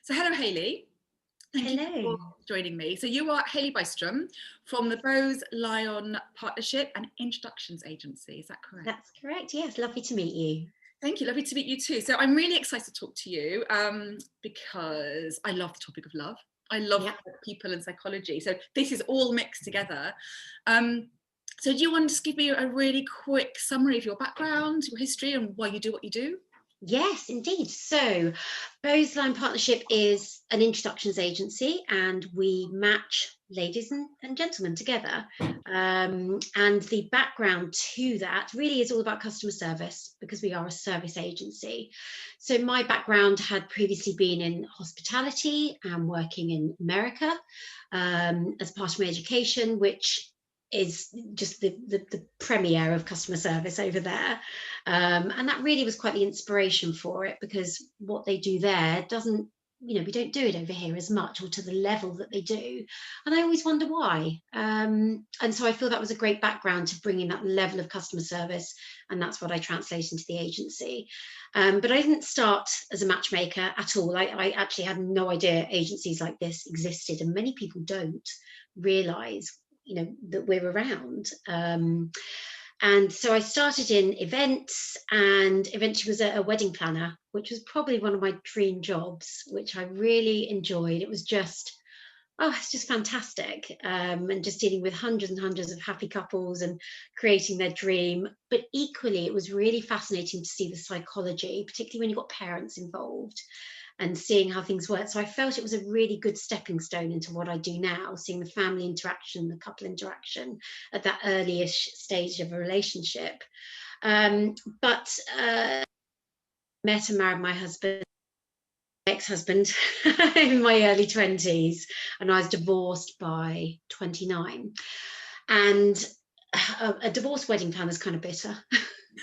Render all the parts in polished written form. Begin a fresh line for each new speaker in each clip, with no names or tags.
So hello, Hayley. Thank you for
Hello.
joining me. So you are Hayley Bystram from the Bowes-Lyon Partnership and Introductions Agency. Is that correct?
That's correct. Yes, lovely to meet you.
Thank you. Lovely to meet you too. So I'm really excited to talk to you because I love the topic of love. I love
Yeah.
people and psychology. So this is all mixed together. So do you want to just give me a really quick summary of your background, your history, and why you do what you do?
Yes, indeed. So, Bowes-Lyon Partnership is an introductions agency, and we match ladies and gentlemen together. And the background to that really is all about customer service because we are a service agency. So, my background had previously been in hospitality and working in America as part of my education, which is just the premiere of customer service over there. And that really was quite the inspiration for it, because what they do there doesn't, we don't do it over here as much or to the level that they do. And I always wonder why. And so I feel that was a great background to bring in that level of customer service. And that's what I translate into the agency. But I didn't start as a matchmaker at all. I actually had no idea agencies like this existed. And many people don't realize that we're around. And so I started in events and eventually was a wedding planner, which was probably one of my dream jobs, which I really enjoyed. It was just, oh, it's just fantastic. And just dealing with hundreds and hundreds of happy couples and creating their dream. But equally, it was really fascinating to see the psychology, particularly when you've got parents involved, and seeing how things work. So I felt it was a really good stepping stone into what I do now, seeing the family interaction, the couple interaction at that early-ish stage of a relationship. But met and married my husband, ex-husband, in my early 20s, and I was divorced by 29. And a divorce wedding planner is kind of bitter.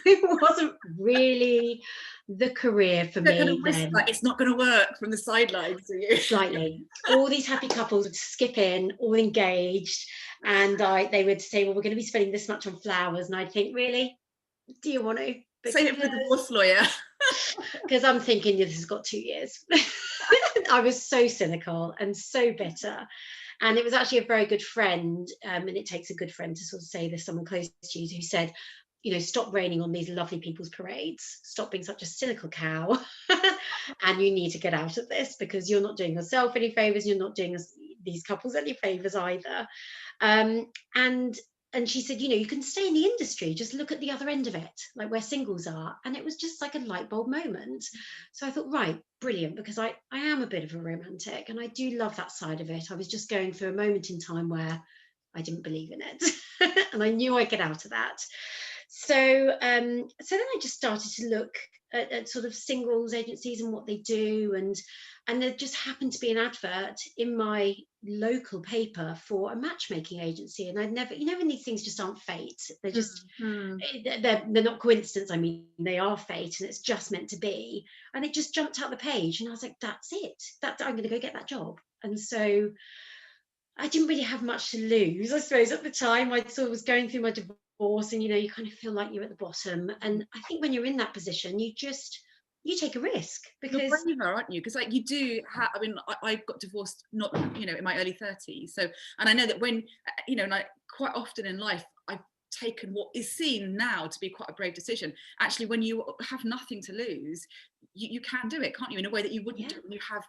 It wasn't really the career for
Don't kind of
me
whisper,
then.
it's not going to work from the sidelines, do you?
Slightly. All these happy couples would skip in, all engaged, and they would say, well, we're going to be spending this much on flowers. And I'd think, really? Do you want to?
Save it for the divorce lawyer.
Because I'm thinking, this has got 2 years. I was so cynical and so bitter. And it was actually a very good friend, and it takes a good friend to sort of say this, someone close to you, who said, stop raining on these lovely people's parades, stop being such a cynical cow, and you need to get out of this because you're not doing yourself any favors, you're not doing these couples any favors either. And she said, you can stay in the industry, just look at the other end of it, like where singles are. And it was just like a light bulb moment. So I thought, right, brilliant, because I am a bit of a romantic and I do love that side of it. I was just going through a moment in time where I didn't believe in it and I knew I'd get out of that. So then I just started to look at sort of singles agencies and what they do, and there just happened to be an advert in my local paper for a matchmaking agency, and I'd never, when these things just aren't fate, they're just they're not coincidence. I mean, they are fate, and it's just meant to be. And it just jumped out the page, and I was like, that's it. That I'm going to go get that job. And so I didn't really have much to lose, I suppose. At the time, I sort of was going through my divorce, and you kind of feel like you're at the bottom. And I think when you're in that position, you take a risk, because
you're braver, aren't you? Because like you do have, I mean, I got divorced not in my early 30s. So, and I know that when like quite often in life, I've taken what is seen now to be quite a brave decision. Actually, when you have nothing to lose, you can do it, can't you? In a way that you wouldn't do when you have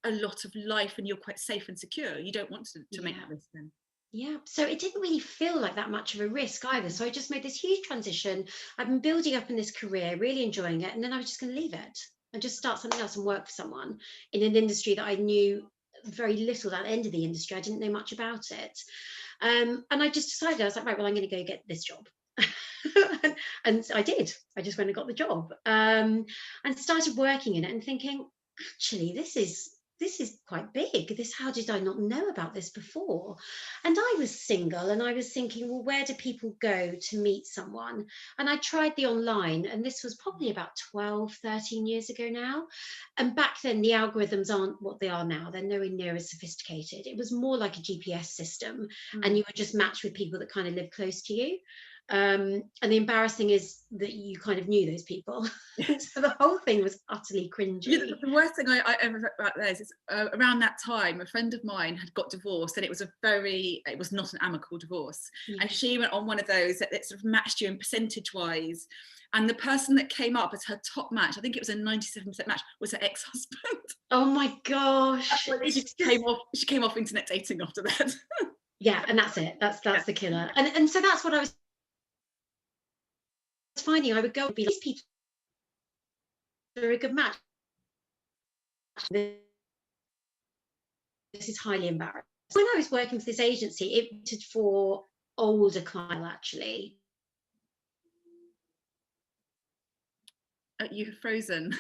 a lot of life and you're quite safe and secure. You don't want to make that risk then.
Yeah, so it didn't really feel like that much of a risk either. So I just made this huge transition. I've been building up in this career, really enjoying it, and then I was just going to leave it and just start something else and work for someone in an industry that I knew very little. That end of the industry, I didn't know much about it, and I just decided, I was like, right, well, I'm going to go get this job. And I did. I just went and got the job, and started working in it and thinking, actually, this is quite big. How did I not know about this before? And I was single, and I was thinking, well, where do people go to meet someone? And I tried the online, and this was probably about 12, 13 years ago now. And back then, the algorithms aren't what they are now. They're nowhere near as sophisticated. It was more like a GPS system, and you were just matched with people that kind of live close to you. And the embarrassing is that you kind of knew those people. So the whole thing was utterly cringy.
The worst thing I ever about this is around that time, a friend of mine had got divorced, and it was not an amicable divorce. And she went on one of those that sort of matched you in percentage-wise. And the person that came up as her top match, I think it was a 97% match, was her ex-husband.
Oh my gosh.
She came off internet dating after that.
Yeah, and that's it. That's the killer. And so that's what I was finding. I would go and be like, these people are a good match. This is highly embarrassing. When I was working for this agency, it was for older clients, actually.
You've frozen.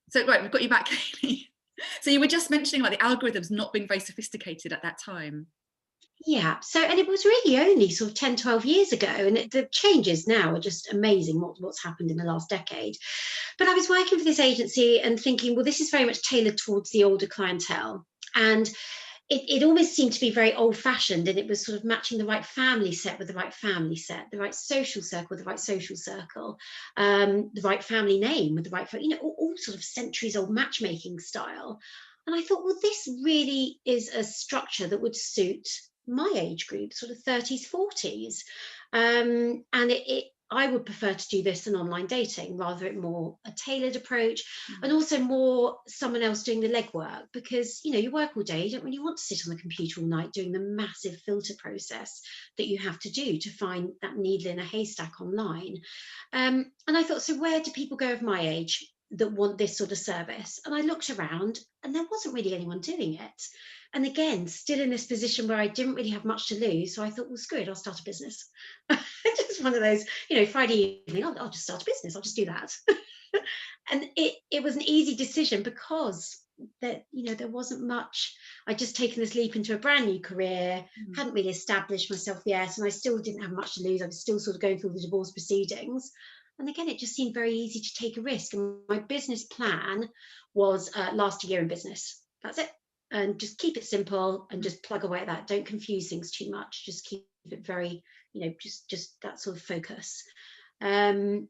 So right, we've got you back, Hayley. So you were just mentioning about the algorithms not being very sophisticated at that time.
Yeah, so, and it was really only sort of 10, 12 years ago, and the changes now are just amazing what's happened in the last decade. But I was working for this agency and thinking, well, this is very much tailored towards the older clientele. And it almost seemed to be very old-fashioned, and it was sort of matching the right family set with the right family set, the right social circle with the right social circle, the right family name with the right, all sort of centuries-old matchmaking style. And I thought, well, this really is a structure that would suit my age group, sort of 30s, 40s. And I would prefer to do this than online dating, rather it more a tailored approach, and also more someone else doing the legwork, because you work all day, you don't really want to sit on the computer all night doing the massive filter process that you have to do to find that needle in a haystack online. And I thought, so where do people go of my age that want this sort of service? And I looked around and there wasn't really anyone doing it. And again, still in this position where I didn't really have much to lose. So I thought, well, screw it, I'll start a business. Just one of those, Friday evening, I'll just start a business. I'll just do that. And it was an easy decision because there wasn't much. I'd just taken this leap into a brand new career, hadn't really established myself yet. And I still didn't have much to lose. I was still sort of going through the divorce proceedings. And again, it just seemed very easy to take a risk. And my business plan was last a year in business. That's it. And just keep it simple and just plug away at that. Don't confuse things too much. Just keep it very, just that sort of focus. And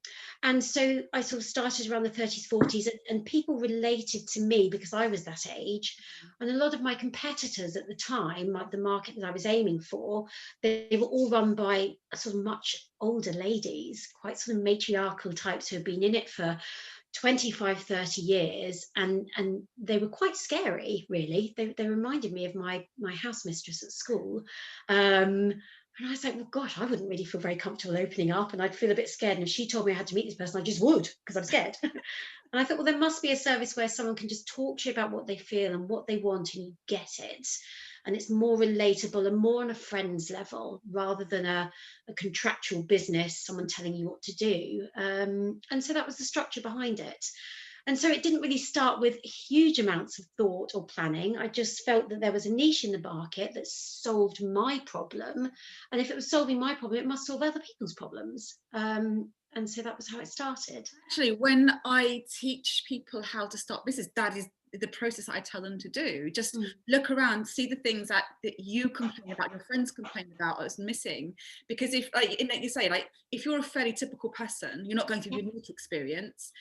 so I sort of started around the 30s, 40s, and people related to me because I was that age. And a lot of my competitors at the time, like the market that I was aiming for, they were all run by sort of much older ladies, quite sort of matriarchal types who have been in it for 25, 30 years, and they were quite scary, really. They reminded me of my house mistress at school. And I was like, well, gosh, I wouldn't really feel very comfortable opening up, and I'd feel a bit scared. And if she told me I had to meet this person, I just would, because I'm scared. And I thought, well, there must be a service where someone can just talk to you about what they feel and what they want, and you get it. And it's more relatable and more on a friend's level rather than a contractual business, someone telling you what to do. And so that was the structure behind it. And so it didn't really start with huge amounts of thought or planning. I just felt that there was a niche in the market that solved my problem. And if it was solving my problem, it must solve other people's problems. And so that was how it started.
Actually, when I teach people how to start business, that is the process I tell them to do. Just look around, see the things that you complain about, your friends complain about, is missing. Because if, like you say, like if you're a fairly typical person, you're not going through a unique experience,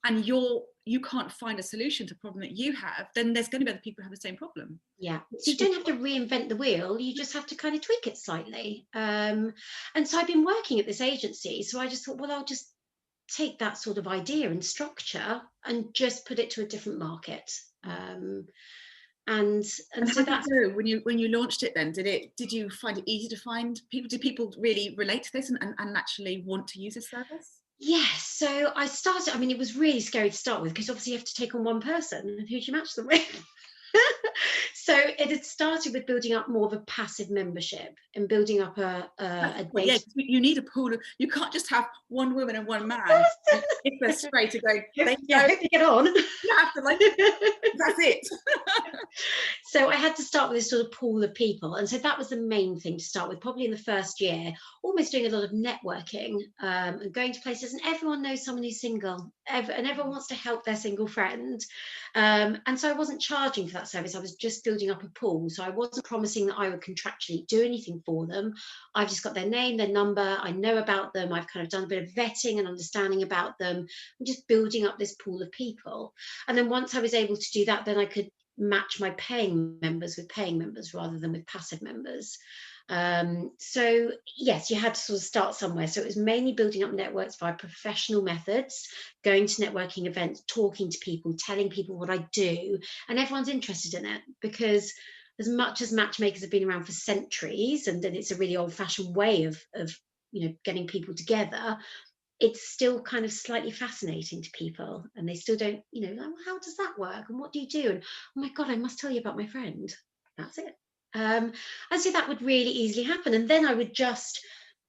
and you can't find a solution to a problem that you have, then there's going to be other people who have the same problem.
Yeah, so you don't have to reinvent the wheel, you just have to kind of tweak it slightly. And so I've been working at this agency, so I just thought, well, I'll just take that sort of idea and structure and just put it to a different market. And so that's
when you launched it. Then did you find it easy to find people? Did people really relate to this and actually want to use this service?
Yes, so I started, it was really scary to start with because obviously you have to take on one person, and who do you match them with? So it had started with building up more of a passive membership and building up a base.
Yeah, you need a pool of, you can't just have one woman and one man if they're straight to go,
hope you get on.
You have to that's it.
So I had to start with this sort of pool of people, and so that was the main thing to start with, probably in the first year, almost doing a lot of networking and going to places, and everyone knows someone who's single, and everyone wants to help their single friend, and so I wasn't charging for that service. I was just building building up a pool. So I wasn't promising that I would contractually do anything for them. I've just got their name, their number, I know about them, I've kind of done a bit of vetting and understanding about them. I'm just building up this pool of people. And then once I was able to do that, then I could match my paying members with paying members rather than with passive members. So yes, you had to sort of start somewhere. So it was mainly building up networks via professional methods, going to networking events, talking to people, telling people what I do, and everyone's interested in it, because as much as matchmakers have been around for centuries, and then it's a really old-fashioned way of getting people together, it's still kind of slightly fascinating to people, and they still don't, how does that work and what do you do, and oh my god, I must tell you about my friend. That's it. And so that would really easily happen, and then I would just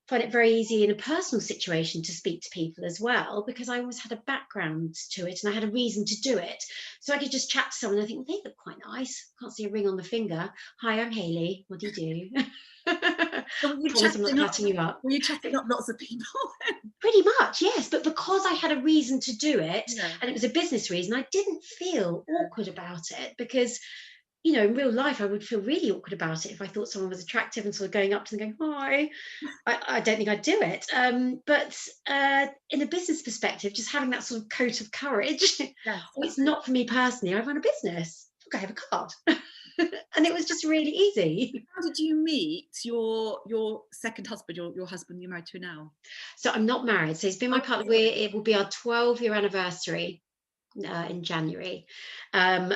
find it very easy in a personal situation to speak to people as well, because I always had a background to it and I had a reason to do it. So I could just chat to someone and I think, well, they look quite nice, can't see a ring on the finger. Hi, I'm Hayley, what do you do?
So were you
Promise I'm not cutting you up.
Were you chatting up lots of people?
Pretty much, yes. But because I had a reason to do it,
Yeah.
and it was a business reason, I didn't feel awkward about it, because in real life, I would feel really awkward about it if I thought someone was attractive and sort of going up to them going, hi. I don't think I'd do it. But in a business perspective, just having that sort of coat of courage,
Yes.
it's not for me personally. I run a business. I have a card. And it was just really easy.
How did you meet your second husband, your husband you're married to now?
So I'm not married. So he's been my partner. It will be our 12-year anniversary in January.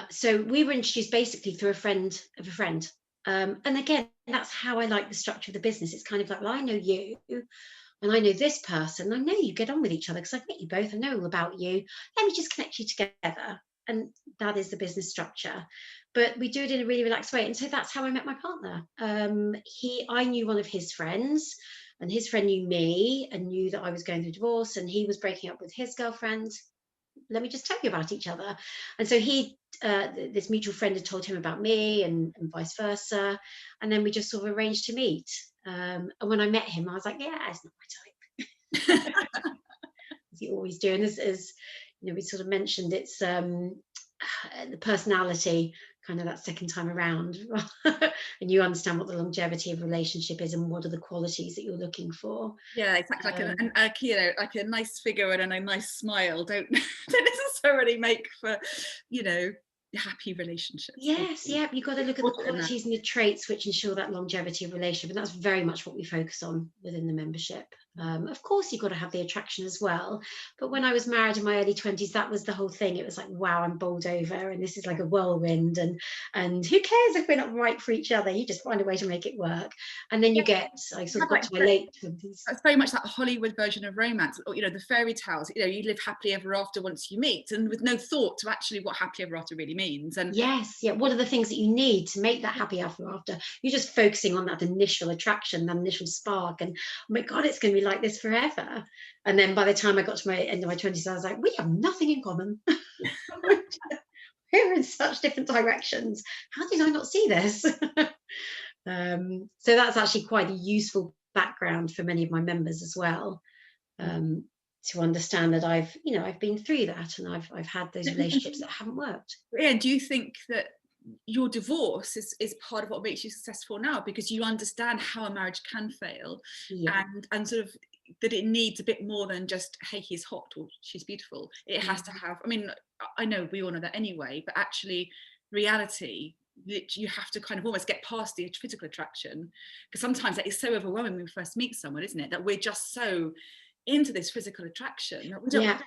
So we were introduced basically through a friend of a friend. And again, that's how I like the structure of the business. It's kind of like, well, I know you and I know this person. I know you get on with each other because I've met you both. I know all about you. Let me just connect you together. And that is the business structure. But we do it in a really relaxed way. And so that's how I met my partner. I knew one of his friends, and his friend knew me and knew that I was going through divorce, and he was breaking up with his girlfriend. Let me just tell you about each other. And so this mutual friend had told him about me, and vice versa. And then we just sort of arranged to meet. And when I met him, I was like, yeah, it's not my type. As you always do. And as we sort of mentioned, it's the personality kind of that second time around. And you understand what the longevity of a relationship is and what are the qualities that you're looking for.
Yeah, exactly. Like a nice figure and a nice smile don't necessarily make for happy relationships.
Yes, yeah, you've got to look at the qualities and the traits which ensure that longevity of relationship, and that's very much what we focus on within the membership. Of course, you've got to have the attraction as well, but when I was married in my early 20s, that was the whole thing. It was like, wow, I'm bowled over, and this is like a whirlwind, and who cares if we're not right for each other? You just find a way to make it work. And then I sort of got to my late 20s.
It's very much that Hollywood version of romance, or the fairy tales. You live happily ever after once you meet, and with no thought to actually what happily ever after really means. And
yes, yeah, what are the things that you need to make that happy ever after? You're just focusing on that initial attraction, that initial spark, and oh my god, it's going to be like this forever. And then by the time I got to my end of my 20s, I was like, we have nothing in common. We're in such different directions. How did I not see this? So that's actually quite a useful background for many of my members as well, to understand that I've been through that, and I've had those relationships that haven't worked.
Yeah, do you think that your divorce is part of what makes you successful now, because you understand how a marriage can fail,
Yeah.
and sort of that it needs a bit more than just, hey, he's hot or she's beautiful. It has to have, I know we all know that anyway, but actually reality, you have to kind of almost get past the physical attraction, because sometimes that is so overwhelming when we first meet someone, isn't it, that we're just so into this physical attraction that we don't,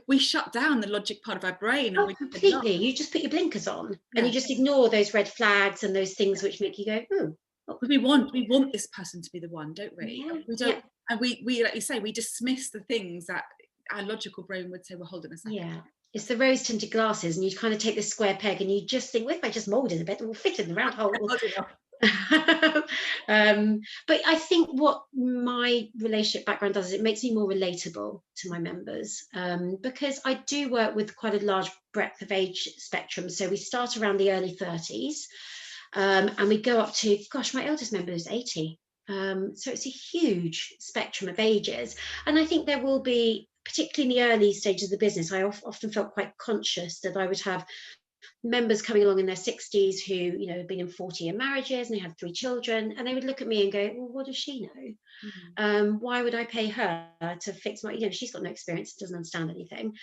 we shut down the logic part of our brain.
And completely. You just put your blinkers on, and you just ignore those red flags and those things which make you go,
we want this person to be the one, don't we?
Yeah,
we don't, and we like you say, we dismiss the things that our logical brain would say, well, hold on a second.
Yeah, it's the rose tinted glasses, and you kind of take this square peg and you just think, well, if I just mould it a bit, it will fit in the round hole. But I think what my relationship background does is it makes me more relatable to my members, because I do work with quite a large breadth of age spectrum. So we start around the early 30s, and we go up to, gosh, my eldest member is 80. So it's a huge spectrum of ages. And I think there will be, particularly in the early stages of the business, I often felt quite conscious that I would have members coming along in their 60s who, you know, had been in 40-year marriages and they had 3 children, and they would look at me and go, well, what does she know? Why would I pay her to fix my, you know, she's got no experience, doesn't understand anything.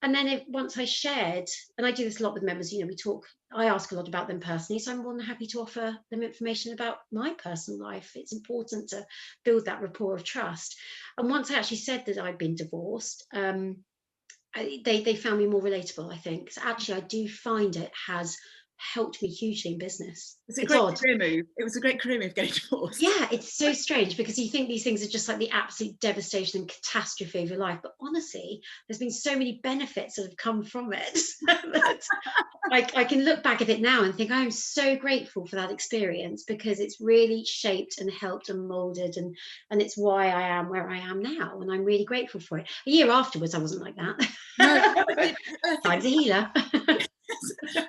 And then once I shared, and I do this a lot with members, you know, we talk, I ask a lot about them personally, so I'm more than happy to offer them information about my personal life. It's important to build that rapport of trust. And once I actually said that I'd been divorced, they found me more relatable, I think. So actually, I do find it has helped me hugely in business.
It's odd. Career move. It was a great career move getting divorced.
Yeah, it's so strange because you think these things are just like the absolute devastation and catastrophe of your life. But honestly, there's been so many benefits that have come from it that I can look back at it now and think I'm so grateful for that experience, because it's really shaped and helped and molded, and it's why I am where I am now. And I'm really grateful for it. A year afterwards, I wasn't like that. No, time's a healer.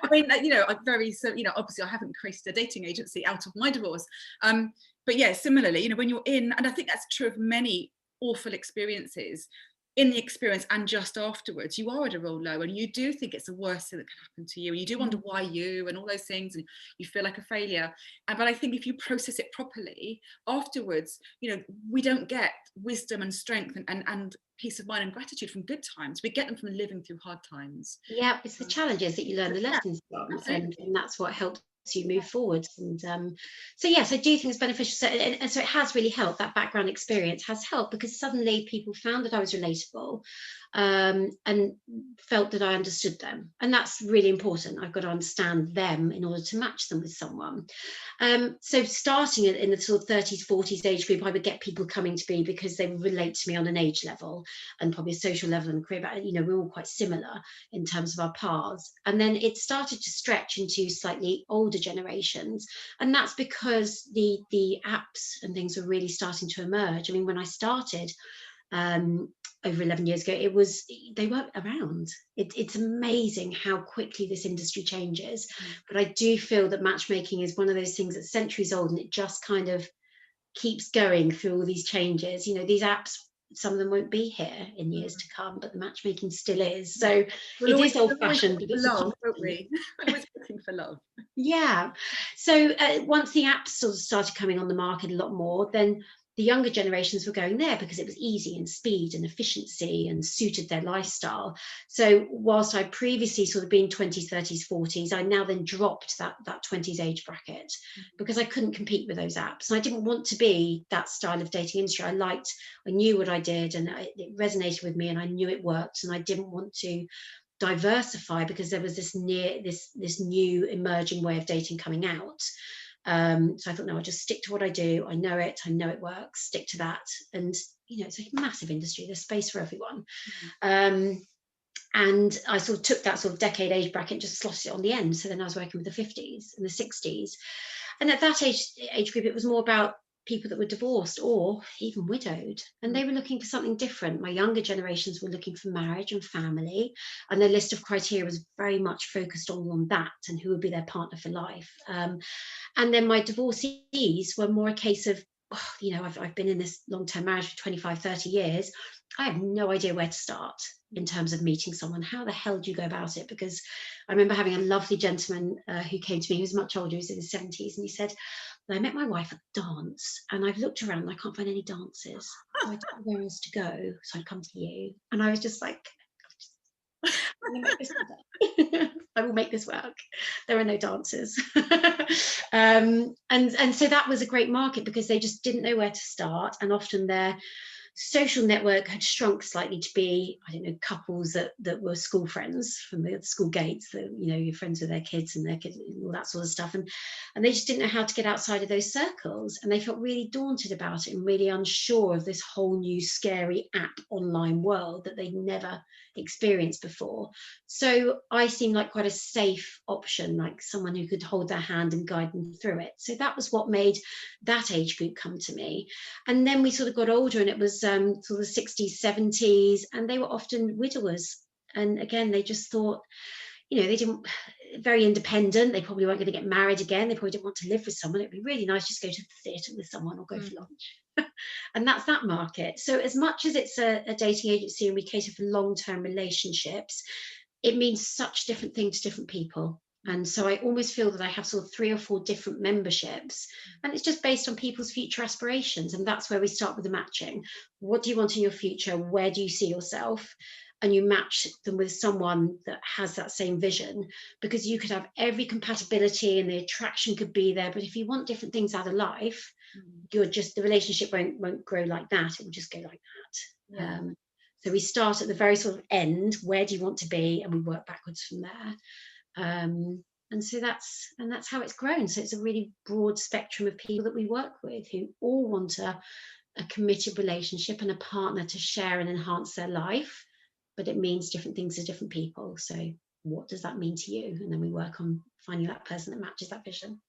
I mean, you know, obviously I haven't created a dating agency out of my divorce. But yeah, similarly, you know, when you're in, and I think that's true of many awful experiences, in the experience and just afterwards, you are at a real low, and you do think it's the worst thing that can happen to you, and you do wonder why you, and all those things, and you feel like a failure. But I think if you process it properly afterwards, you know, we don't get wisdom and strength and peace of mind and gratitude from good times. We get them from living through hard times.
Yeah, it's the challenges that you learn the lessons from, and that's what helps you move forward. And so yes, I do think it's beneficial. So, and so it has really helped. That background experience has helped, because suddenly people found that I was relatable, and felt that I understood them, and that's really important. I've got to understand them in order to match them with someone. So starting in the sort of 30s, 40s age group, I would get people coming to me because they would relate to me on an age level and probably a social level and career. You know, we're all quite similar in terms of our paths. And then it started to stretch into slightly older generations, and that's because the apps and things were really starting to emerge. I mean, when I started over 11 years ago, they weren't around. It's amazing how quickly this industry changes. But I do feel that matchmaking is one of those things that's centuries old, and it just kind of keeps going through all these changes. You know, these apps, some of them won't be here in years to come, but the matchmaking still is. So it is old-fashioned, but it's
love, won't we? Always looking for love.
Yeah. So once the apps sort of started coming on the market a lot more, then the younger generations were going there because it was easy and speed and efficiency and suited their lifestyle. So whilst I previously sort of been 20s, 30s, 40s, I now then dropped that 20s age bracket because I couldn't compete with those apps. And I didn't want to be that style of dating industry. I knew what I did, and it resonated with me, and I knew it worked, and I didn't want to diversify because there was this new emerging way of dating coming out. So I thought, no, I'll just stick to what I do. I know it works, stick to that. And, you know, it's a massive industry. There's space for everyone. And I sort of took that sort of decade age bracket and just slotted it on the end. So then I was working with the 50s and the 60s. And at that age group, it was more about people that were divorced or even widowed, and they were looking for something different. My younger generations were looking for marriage and family, and their list of criteria was very much focused on that and who would be their partner for life. And then my divorcees were more a case of, you know, I've been in this long-term marriage for 25, 30 years. I have no idea where to start in terms of meeting someone. How the hell do you go about it? Because I remember having a lovely gentleman who came to me, he was much older, he was in his 70s, and he said, I met my wife at a dance, and I've looked around and I can't find any dances. So I don't know where else to go, so I've come to you. And I was just like, I will make this work. There are no dancers. And so that was a great market because they just didn't know where to start, and often their social network had shrunk slightly to be, I don't know, couples that were school friends from the school gates, that, you know, you're friends with their kids and all that sort of stuff, and they just didn't know how to get outside of those circles, and they felt really daunted about it and really unsure of this whole new scary app online world that they'd never experienced before. So I seemed like quite a safe option, like someone who could hold their hand and guide them through it. So that was what made that age group come to me. And then we sort of got older, and it was sort of 60s, 70s, and they were often widowers. And again, they just thought, you know, they didn't, very independent, they probably weren't going to get married again, they probably didn't want to live with someone. It'd be really nice just to go to the theatre with someone or go for lunch. And that's that market. So as much as it's a dating agency and we cater for long-term relationships, it means such different things to different people. And so I almost feel that I have sort of 3 or 4 different memberships, and it's just based on people's future aspirations. And that's where we start with the matching. What do you want in your future? Where do you see yourself? And you match them with someone that has that same vision, because you could have every compatibility and the attraction could be there. But if you want different things out of life, the relationship won't grow like that. It will just go like that.
Yeah.
So we start at the very sort of end. Where do you want to be? And we work backwards from there. And so that's how it's grown. So it's a really broad spectrum of people that we work with, who all want a committed relationship and a partner to share and enhance their life, but it means different things to different people. So what does that mean to you? And then we work on finding that person that matches that vision.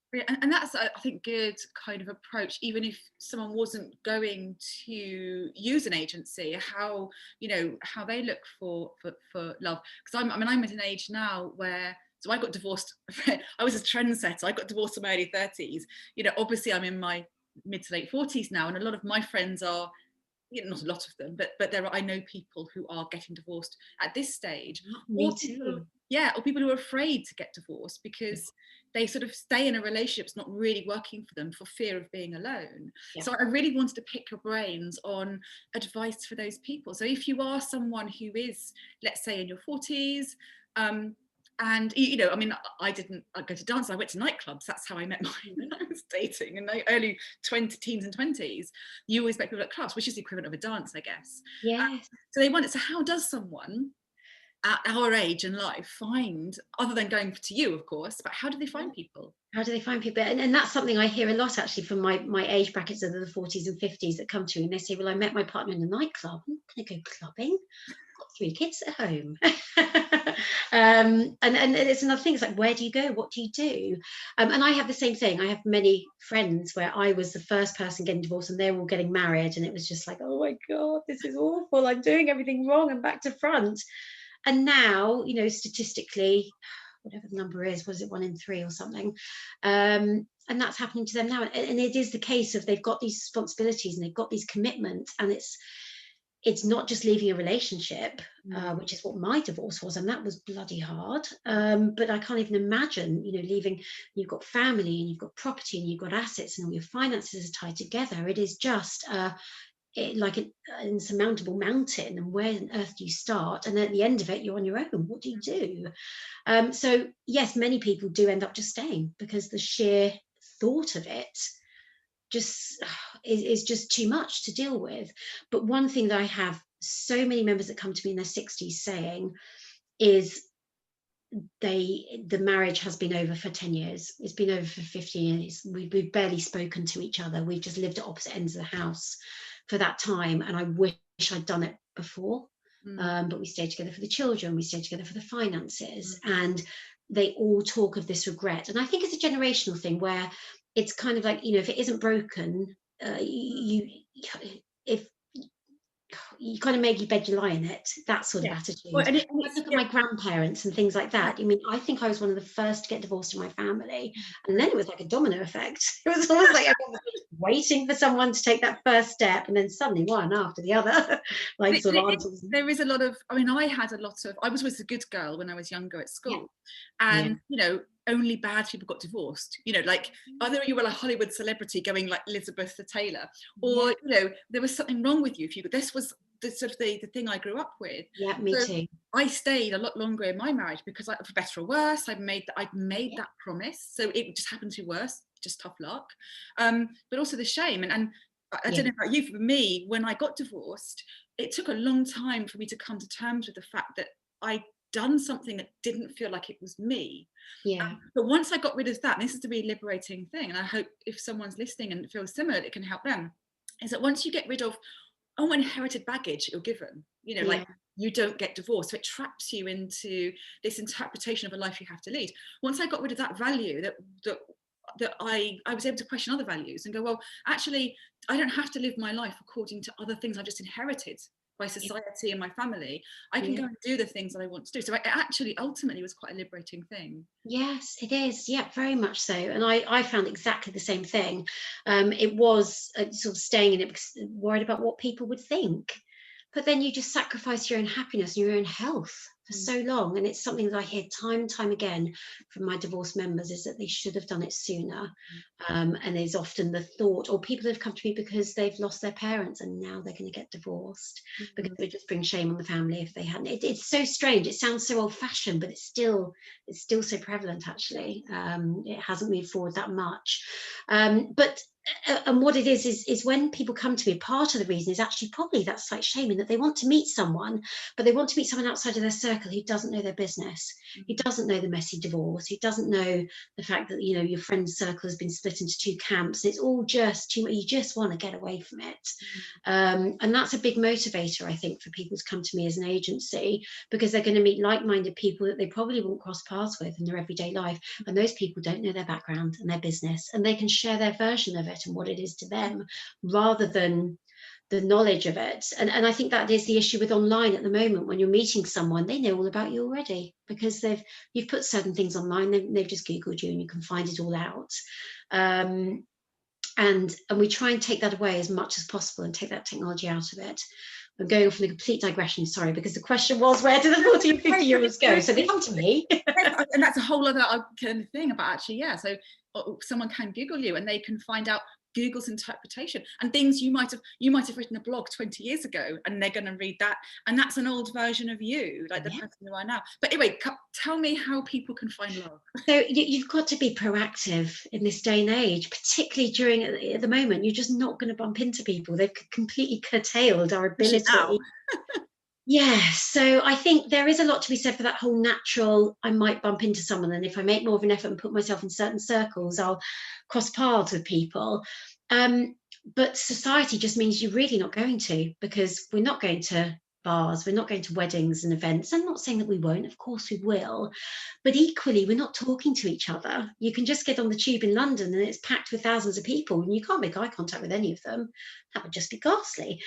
And that's, I think, good kind of approach, even if someone wasn't going to use an agency, how they look for love. Because I'm at an age now where, so I got divorced. I was a trendsetter. I got divorced in my early 30s. Obviously I'm in my mid to late 40s now, and a lot of my friends are, not a lot of them, but I know people who are getting divorced at this stage.
Me too.
Or people who are afraid to get divorced because they sort of stay in a relationship that's not really working for them for fear of being alone. Yeah. So I really wanted to pick your brains on advice for those people. So if you are someone who is, let's say, in your 40s, and I didn't go to dance. I went to nightclubs. That's how I met I was dating in the early teens and 20s. You always met people at clubs, which is the equivalent of a dance, I guess.
Yes.
So how does someone at our age in life find, other than going to you, of course, but how do they find people?
How do they find people? And that's something I hear a lot, actually, from my age brackets of the 40s and 50s that come to me, and they say, well, I met my partner in a nightclub. I'm not going to go clubbing. I've got 3 kids at home. And it's another thing. It's like, where do you go? What do you do? And I have the same thing. I have many friends where I was the first person getting divorced and they're all getting married. And it was just like, oh my God, this is awful. I'm doing everything wrong. I'm back to front. And now, statistically, whatever the number is, was it 1 in 3 or something? And that's happening to them now. And it is the case of they've got these responsibilities and they've got these commitments, and it's not just leaving a relationship, which is what my divorce was, and that was bloody hard. But I can't even imagine, leaving. You've got family and you've got property and you've got assets and all your finances are tied together. It is just like an insurmountable mountain, and where on earth do you start? And at the end of it, you're on your own. What do you do? So yes, many people do end up just staying, because the sheer thought of it just is just too much to deal with. But one thing that I have so many members that come to me in their 60s saying is the marriage has been over for 10 years. It's been over for 15 years. We've barely spoken to each other. We've just lived at opposite ends of the house for that time, and I wish I'd done it before. But we stayed together for the children, we stayed together for the finances, and they all talk of this regret. And I think it's a generational thing where it's kind of like, if it isn't broken, if you kind of make your bed, you lie in it, that sort of attitude. Well, I look at my grandparents and things like that. I think I was one of the first to get divorced in my family, and then it was like a domino effect. It was almost like everyone was waiting for someone to take that first step, and then suddenly one after the other.
There is a lot of, I was always a good girl when I was younger at school, and only bad people got divorced, either you were a Hollywood celebrity going like Elizabeth Taylor, or there was something wrong with you if you. This was the sort of the thing I grew up with.
Yeah, me too.
I stayed a lot longer in my marriage because, for better or worse, I'd made that promise. So it just happened to be worse, just tough luck. But also the shame, and I don't know about you. For me, when I got divorced, it took a long time for me to come to terms with the fact that I'd done something that didn't feel like it was me. But once I got rid of that, and this is the really liberating thing, and I hope if someone's listening and feels similar, it can help them, is that once you get rid of inherited baggage you're given, like you don't get divorced, so it traps you into this interpretation of a life you have to lead. Once I got rid of that value, that I was able to question other values and go, well, actually, I don't have to live my life according to other things I've just inherited by society and my family. I can go and do the things that I want to do. So it actually ultimately was quite a liberating thing.
Yes, it is. Yeah, very much so. And I found exactly the same thing. It was sort of staying in it because worried about what people would think. but then you just sacrifice your own happiness and your own health for so long. And it's something that I hear time and time again from my divorced members, is that they should have done it sooner. And there's often the thought, or people have come to me because they've lost their parents and now they're going to get divorced, because it would just bring shame on the family if they hadn't. It's so strange. It sounds so old-fashioned, but it's still so prevalent, actually. It hasn't moved forward that much. But and what it is when people come to me, part of the reason is actually probably that slight shame, in that they want to meet someone, but they want to meet someone outside of their circle who doesn't know their business, who doesn't know the messy divorce, who doesn't know the fact that, you know, your friend's circle has been split into two camps. It's all just too much. You just want to get away from it. And that's a big motivator, I think, for people to come to me as an agency, because they're going to meet like-minded people that they probably won't cross paths with in their everyday life. And those people don't know their background and their business, and they can share their version of it and what it is to them, rather than the knowledge of it. And I think that is the issue with online at the moment. When you're meeting someone, they know all about you already, because you've put certain things online, they've just Googled you and you can find it all out. And we try and take that away as much as possible and take that technology out of it. I'm going off on a complete digression, sorry, because the question was, where do the 40 and 50 euros go? So they come to me.
And that's a whole other kind of thing about, actually, yeah. So someone can Google you and they can find out Google's interpretation and things you might have written a blog 20 years ago, and they're going to read that, and that's an old version of you, like the person you are now. But anyway, tell me how people can find love.
So you've got to be proactive in this day and age, particularly during at the moment. You're just not going to bump into people. They've completely curtailed our ability. Yeah, so I think there is a lot to be said for that whole natural, I might bump into someone, and if I make more of an effort and put myself in certain circles, I'll cross paths with people. But society just means you're really not going to, because we're not going to bars, we're not going to weddings and events. I'm not saying that we won't, of course we will, but equally we're not talking to each other. You can just get on the tube in London and it's packed with thousands of people and you can't make eye contact with any of them. That would just be ghastly.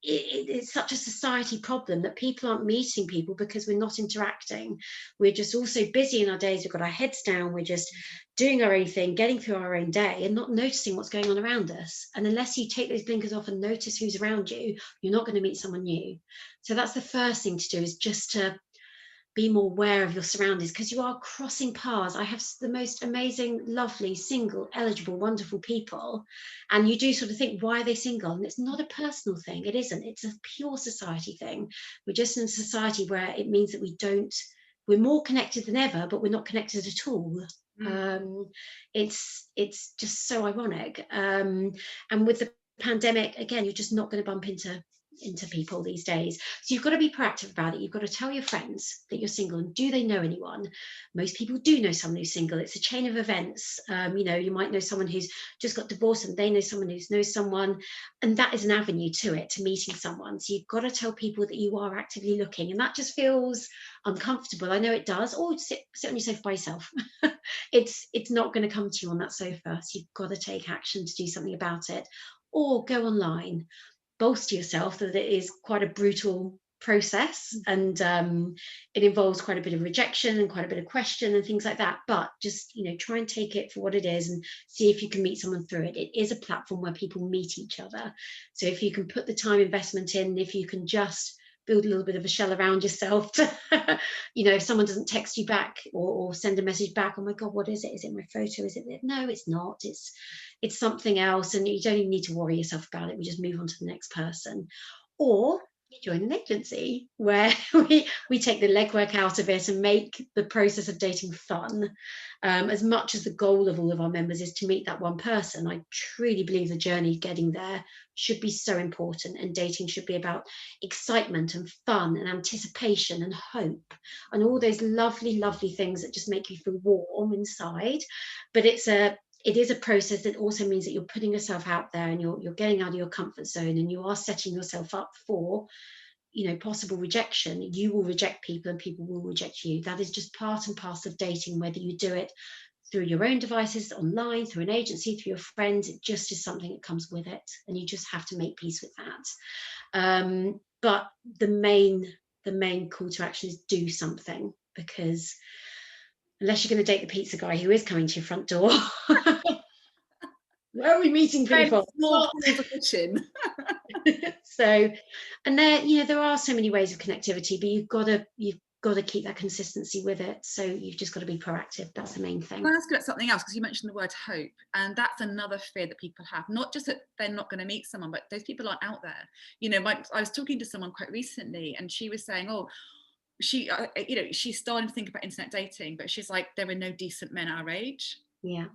It's such a society problem that people aren't meeting people because we're not interacting. We're just all so busy in our days. We've got our heads down. We're just doing our own thing, getting through our own day and not noticing what's going on around us. And unless you take those blinkers off and notice who's around you, you're not going to meet someone new. So that's the first thing to do, is just to be more aware of your surroundings, because you are crossing paths. I have the most amazing, lovely, single, eligible, wonderful people. And you do sort of think, why are they single? And it's not a personal thing. It isn't. It's a pure society thing. We're just in a society where it means that we're more connected than ever, but we're not connected at all. It's just so ironic. And with the pandemic, again, you're just not going to bump into people these days. So you've got to be proactive about it. You've got to tell your friends that you're single, and do they know anyone? Most people do know someone who's single. It's a chain of events. You might know someone who's just got divorced and they know someone who knows someone, and that is an avenue to meeting someone. So you've got to tell people that you are actively looking, and that just feels uncomfortable. I know it does. Or sit on your sofa by yourself. It's not going to come to you on that sofa. So you've got to take action to do something about it, or go online. Bolster yourself that it is quite a brutal process, and it involves quite a bit of rejection and quite a bit of question and things like that, but just try and take it for what it is and see if you can meet someone through it. It is a platform where people meet each other, so if you can put the time investment in, if you can just build a little bit of a shell around yourself to, if someone doesn't text you back or send a message back, oh my god, what is it? Is it my photo? Is it? No, it's not. It's something else, and you don't even need to worry yourself about it. We just move on to the next person. Or you join an agency where we take the legwork out of it and make the process of dating fun. As much as the goal of all of our members is to meet that one person, I truly believe the journey getting there should be so important, and dating should be about excitement and fun and anticipation and hope and all those lovely, lovely things that just make you feel warm inside. But it is a process that also means that you're putting yourself out there, and you're getting out of your comfort zone, and you are setting yourself up for possible rejection. You will reject people and people will reject you. That is just part and parcel of dating, whether you do it through your own devices, online, through an agency, through your friends. It just is something that comes with it, and you just have to make peace with that. But the main call to action is do something, because unless you're going to date the pizza guy who is coming to your front door, Where are we meeting
Very
people?
small pools of fishing.
So, and there are so many ways of connectivity, but you've got to keep that consistency with it. So you've just got to be proactive. That's the main thing.
Can I ask you about something else? Because you mentioned the word hope, and that's another fear that people have. Not just that they're not going to meet someone, but those people aren't out there. I was talking to someone quite recently, and she was saying, "Oh, she's starting to think about internet dating, but she's like, there are no decent men our age."
Yeah.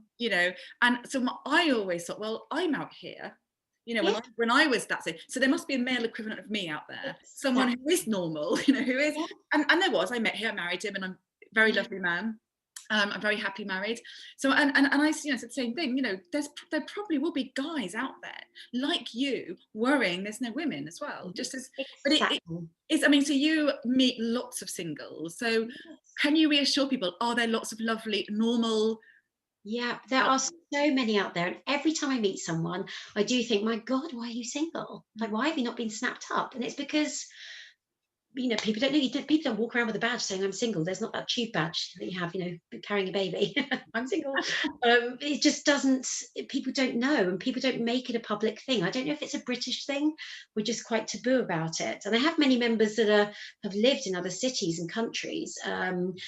And so I always thought, well, I'm out here.
Yeah.
When I was that age, so there must be a male equivalent of me out there, someone
Exactly.
who is normal, who is,
Yeah.
and there was. I met him, I married him, and I'm a very lovely man. I'm very happy married. So and I said the same thing. There probably will be guys out there like you worrying there's no women as well. Just as, but
Exactly.
it's. I mean, so you meet lots of singles. So
Yes.
can you reassure people? Are there lots of lovely, normal?
Yeah, there are so many out there. And every time I meet someone, I do think, my God, why are you single? Like, why have you not been snapped up? And it's because, people don't know people don't walk around with a badge saying I'm single. There's not that tube badge that you have, carrying a baby. I'm single. It just doesn't, people don't know, and people don't make it a public thing. I don't know if it's a British thing. We're just quite taboo about it. And I have many members that have lived in other cities and countries, and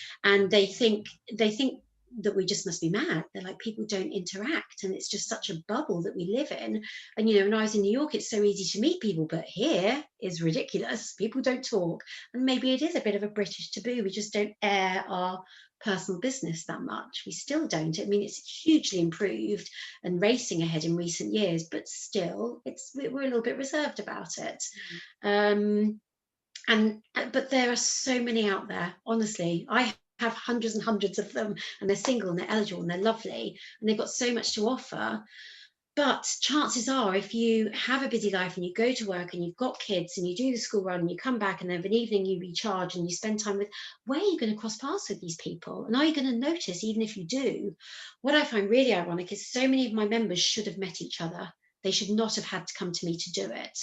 they think that we just must be mad. They're like, people don't interact, and it's just such a bubble that we live in. And when I was in New York, it's so easy to meet people, but here is ridiculous. People don't talk, and maybe it is a bit of a British taboo. We just don't air our personal business that much. We still don't. I mean, it's hugely improved and racing ahead in recent years, but still, we're a little bit reserved about it. But there are so many out there. Honestly, I have hundreds and hundreds of them, and they're single and they're eligible and they're lovely and they've got so much to offer. But chances are, if you have a busy life and you go to work and you've got kids and you do the school run and you come back and then of an evening you recharge and you spend time with, where are you going to cross paths with these people? And are you going to notice, even if you do? What I find really ironic is so many of my members should have met each other. They should not have had to come to me to do it.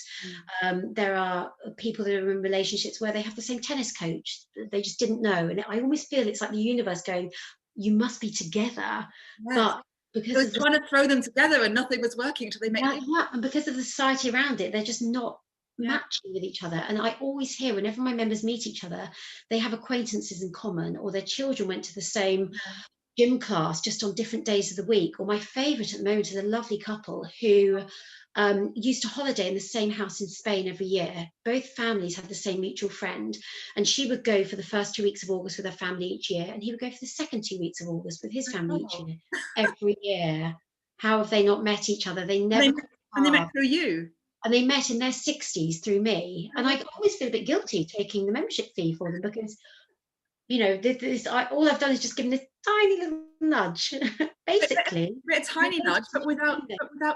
There are people that are in relationships where they have the same tennis coach. They just didn't know. And I almost feel it's like the universe going, you must be together.
Yes.
But because
I was trying to throw them together and nothing was working until they met.
And because of the society around it, they're just not matching with each other. And I always hear, whenever my members meet each other, they have acquaintances in common, or their children went to the same gym class just on different days of the week. Or my favourite at the moment is a lovely couple who used to holiday in the same house in Spain every year. Both families had the same mutual friend, and she would go for the first 2 weeks of August with her family each year, and he would go for the second 2 weeks of August with his family each year, every year. How have they not met each other? They never.
And they met through you.
And they met in their 60s through me. And I always feel a bit guilty taking the membership fee for them, because all I've done is just given this tiny little nudge, basically.
A tiny nudge, but without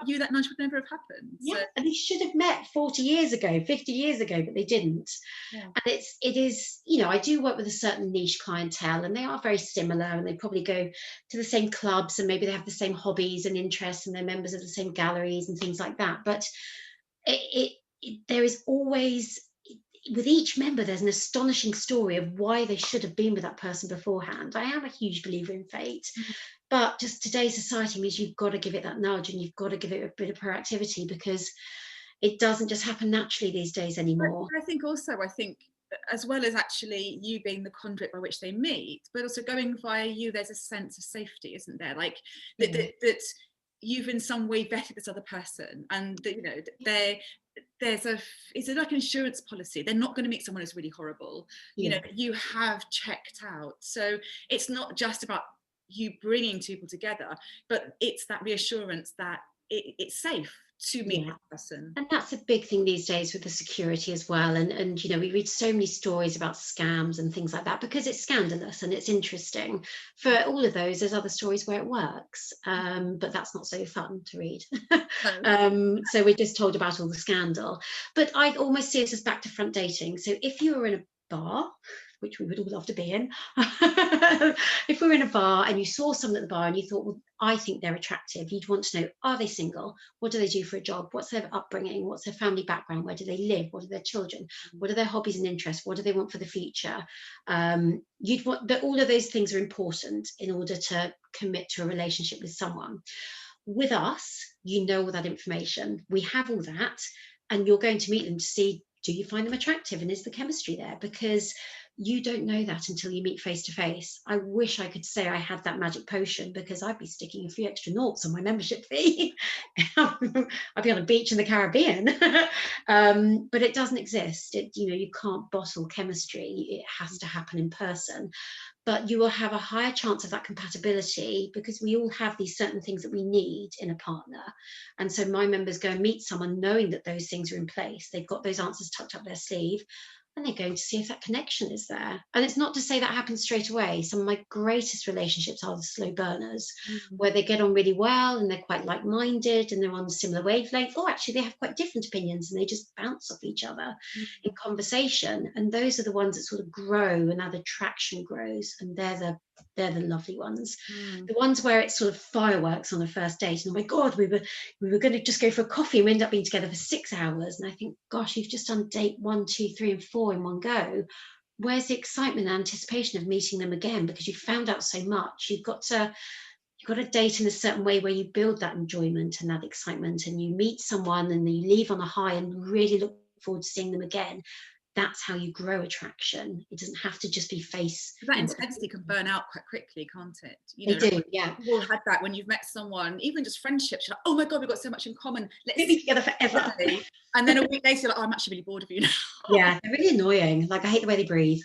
you, that nudge would never have happened.
Yeah, so. And they should have met 40 years ago, 50 years ago, but they didn't. Yeah. And it is, I do work with a certain niche clientele, and they are very similar, and they probably go to the same clubs, and maybe they have the same hobbies and interests, and they're members of the same galleries and things like that. But there is always, with each member, there's an astonishing story of why they should have been with that person beforehand. I am a huge believer in fate, but just today's society means you've got to give it that nudge, and you've got to give it a bit of proactivity, because it doesn't just happen naturally these days anymore.
I think as well as actually you being the conduit by which they meet, but also going via you, there's a sense of safety, isn't there? Like that you've in some way vetted this other person, and that, it's like an insurance policy. They're not going to meet someone who's really horrible. You have checked out. So it's not just about you bringing two people together, but it's that reassurance that it's safe to meet that person.
And that's a big thing these days with the security as well. And we read so many stories about scams and things like that, because it's scandalous and it's interesting. For all of those, there's other stories where it works, but that's not so fun to read. So we're just told about all the scandal. But I almost see it as back to front dating. So if you were in a bar, which we would all love to be in, if we were in a bar and you saw someone at the bar and you thought, well, I think they're attractive, you'd want to know, are they single? What do they do for a job? What's their upbringing? What's their family background? Where do they live? What are their children? What are their hobbies and interests? What do they want for the future? You'd want that. All of those things are important in order to commit to a relationship with someone. With us, you know all that information. We have all that, and you're going to meet them to see, do you find them attractive and is the chemistry there? Because you don't know that until you meet face to face. I wish I could say I had that magic potion, because I'd be sticking a few extra noughts on my membership fee. I'd be on a beach in the Caribbean. But it doesn't exist. You can't bottle chemistry. It has to happen in person. But you will have a higher chance of that compatibility, because we all have these certain things that we need in a partner. And so my members go and meet someone knowing that those things are in place. They've got those answers tucked up their sleeve, and they're going to see if that connection is there. And it's not to say that happens straight away. Some of my greatest relationships are the slow burners, where they get on really well and they're quite like-minded and they're on a similar wavelength, or actually they have quite different opinions and they just bounce off each other in conversation. And those are the ones that sort of grow, and now the traction grows, and they're the lovely ones. The ones where it's sort of fireworks on a first date, and oh my god, we were going to just go for a coffee and we end up being together for 6 hours, and I think, gosh, you've just done date 1, 2, 3 and 4 in one go. Where's the excitement and anticipation of meeting them again? Because you found out so much. You've got to date in a certain way where you build that enjoyment and that excitement, and you meet someone and you leave on a high and really look forward to seeing them again. That's how you grow attraction. It doesn't have to just be face.
That intensity can burn out quite quickly, can't it?
They do, yeah.
We've all had that when you've met someone, even just friendships. You're like, oh my god, we've got so much in common. Let's
be together forever.
And then a week later, you're like, oh, I'm actually really bored of you now.
Yeah, they're really annoying. Like, I hate the way they breathe.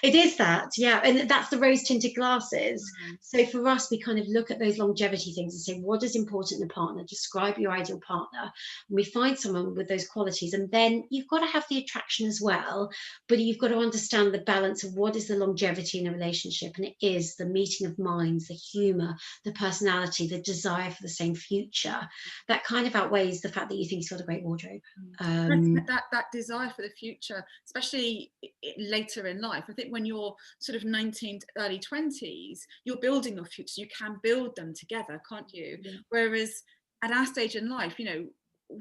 It is that, yeah. And that's the rose-tinted glasses. So for us, we kind of look at those longevity things and say, what is important in a partner? Describe your ideal partner. And we find someone with those qualities. And then you've got to have the attraction as well, but you've got to understand the balance of what is the longevity in a relationship. And it is the meeting of minds, the humor, the personality, the desire for the same future. That kind of outweighs the fact that you think he's got a great wardrobe.
That desire for the future, especially later in life. I think when you're sort of 19 to early 20s, you're building your future. You can build them together, can't you? Yeah. Whereas at our stage in life,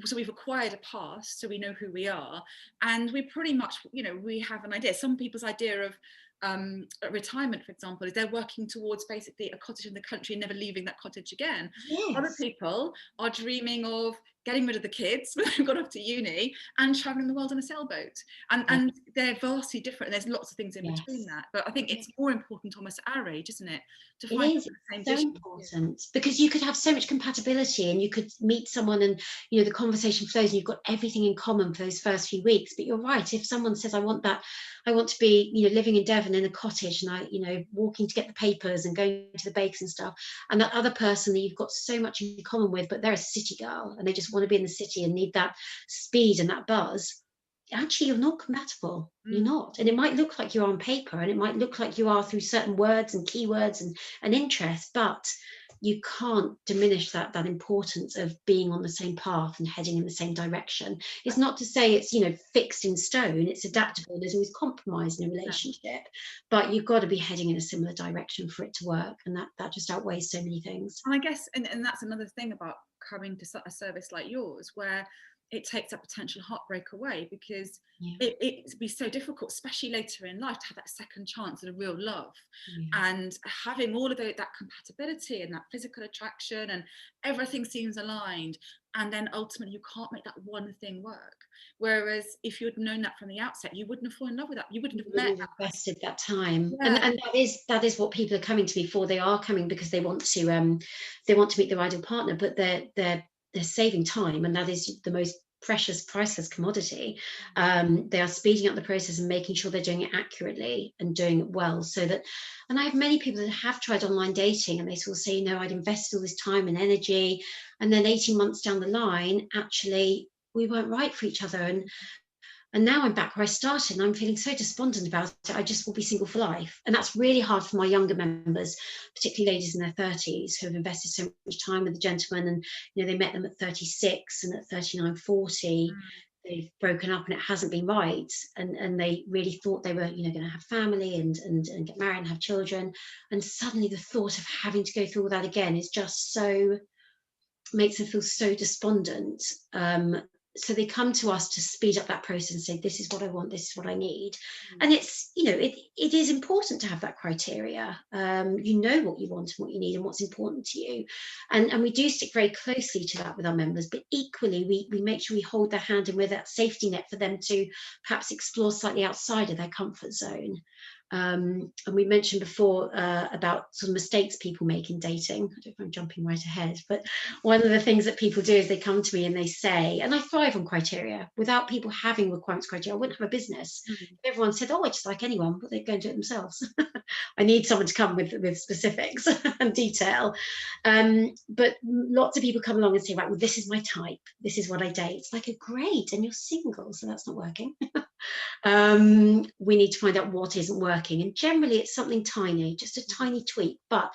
so we've acquired a past, so we know who we are, and we pretty much, we have an idea. Some people's idea of retirement, for example, is they're working towards basically a cottage in the country and never leaving that cottage again. Yes. Other people are dreaming of getting rid of the kids when they've gone off to uni and traveling the world on a sailboat, and they're vastly different. There's lots of things in between that, but I think it's more important almost at our age, isn't it, to find the same vision.
Important, because you could have so much compatibility and you could meet someone and the conversation flows and you've got everything in common for those first few weeks. But you're right, if someone says, I want to be living in Devon in a cottage, and walking to get the papers and going to the bakes and stuff, and that other person that you've got so much in common with, but they're a city girl and they just want to be in the city and need that speed and that buzz, actually you're not compatible. You're not. And it might look like you are on paper, and it might look like you are through certain words and keywords and interests, but you can't diminish that importance of being on the same path and heading in the same direction. It's not to say it's fixed in stone. It's adaptable. There's always compromise in a relationship, but you've got to be heading in a similar direction for it to work, and that just outweighs so many things.
And I guess and that's another thing about coming to a service like yours, where it takes that potential heartbreak away, because it'd be so difficult, especially later in life, to have that second chance at a real love, and having all of that compatibility and that physical attraction and everything seems aligned, and then ultimately you can't make that one thing work. Whereas if you had known that from the outset, you wouldn't have fallen in love with that. You wouldn't have
invested that time. And that is what people are coming to me for. They are coming because they want to meet their ideal partner, but they're saving time, and that is the most precious, priceless commodity. They are speeding up the process and making sure they're doing it accurately and doing it well, so that, and I have many people that have tried online dating and they sort of say, I'd invested all this time and energy, and then 18 months down the line, actually we weren't right for each other, and now I'm back where I started and I'm feeling so despondent about it. I just will be single for life. And that's really hard for my younger members, particularly ladies in their 30s who have invested so much time with the gentleman, and they met them at 36 and at 39, 40. They've broken up and it hasn't been right. And they really thought they were, going to have family and get married and have children. And suddenly the thought of having to go through all that again is just makes them feel so despondent. so they come to us to speed up that process and say, this is what I want, this is what I need.
Mm.
And it's, you know, it is important to have that criteria. You know what you want and what you need and what's important to you. And we do stick very closely to that with our members, but equally we make sure we hold their hand and we're that safety net for them to perhaps explore slightly outside of their comfort zone. And we mentioned before about sort of mistakes people make in dating. I don't know if I'm jumping right ahead, but one of the things that people do is they come to me and they say, and I thrive on criteria. Without people having requirements criteria, I wouldn't have a business.
Mm.
If everyone said, oh, I just like anyone, but they'd go and do it themselves. I need someone to come with specifics and detail. But lots of people come along and say, right, well, this is my type. This is what I date. It's like, oh, great, and you're single, so that's not working. We need to find out what isn't working, and generally it's something tiny, just a tiny tweak. But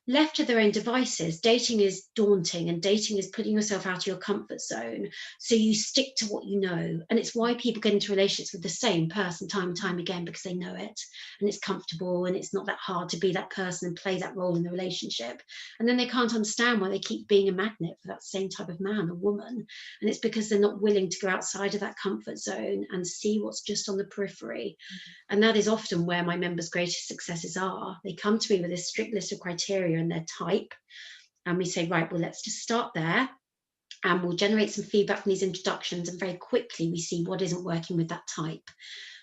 left to their own devices, dating is daunting, and dating is putting yourself out of your comfort zone. So you stick to what you know. And it's why people get into relationships with the same person time and time again, because they know it and it's comfortable and it's not that hard to be that person and play that role in the relationship. And then they can't understand why they keep being a magnet for that same type of man or woman. And it's because they're not willing to go outside of that comfort zone and see what's just on the periphery. And that is often where my members' greatest successes are. They come to me with a strict list of criteria and their type. And we say, right, well, let's just start there. And we'll generate some feedback from these introductions. And very quickly, we see what isn't working with that type.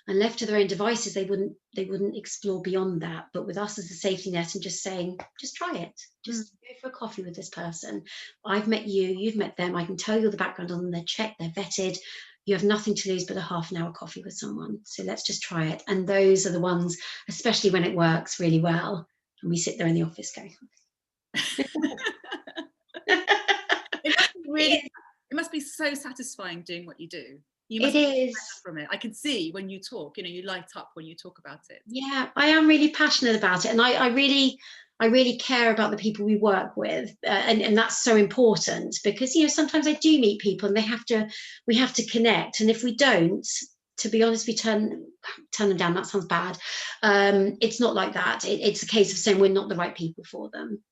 And left to their own devices, they wouldn't explore beyond that. But with us as a safety net and just saying, just try it. Just go for a coffee with this person. I've met you, you've met them. I can tell you the background on them. They're checked, they're vetted. You have nothing to lose but a half an hour coffee with someone. So let's just try it. And those are the ones, especially when it works really well. And we sit there in the office going.
It must be so satisfying doing what you do. You must
It is.
from it. I can see when you talk, you know, you light up when you talk about it.
Yeah, I am really passionate about it, and I really care about the people we work with, and that's so important, because, you know, sometimes I do meet people and we have to connect, and if we don't, to be honest, we turn them down. That sounds bad. It's not like that. It's a case of saying we're not the right people for them,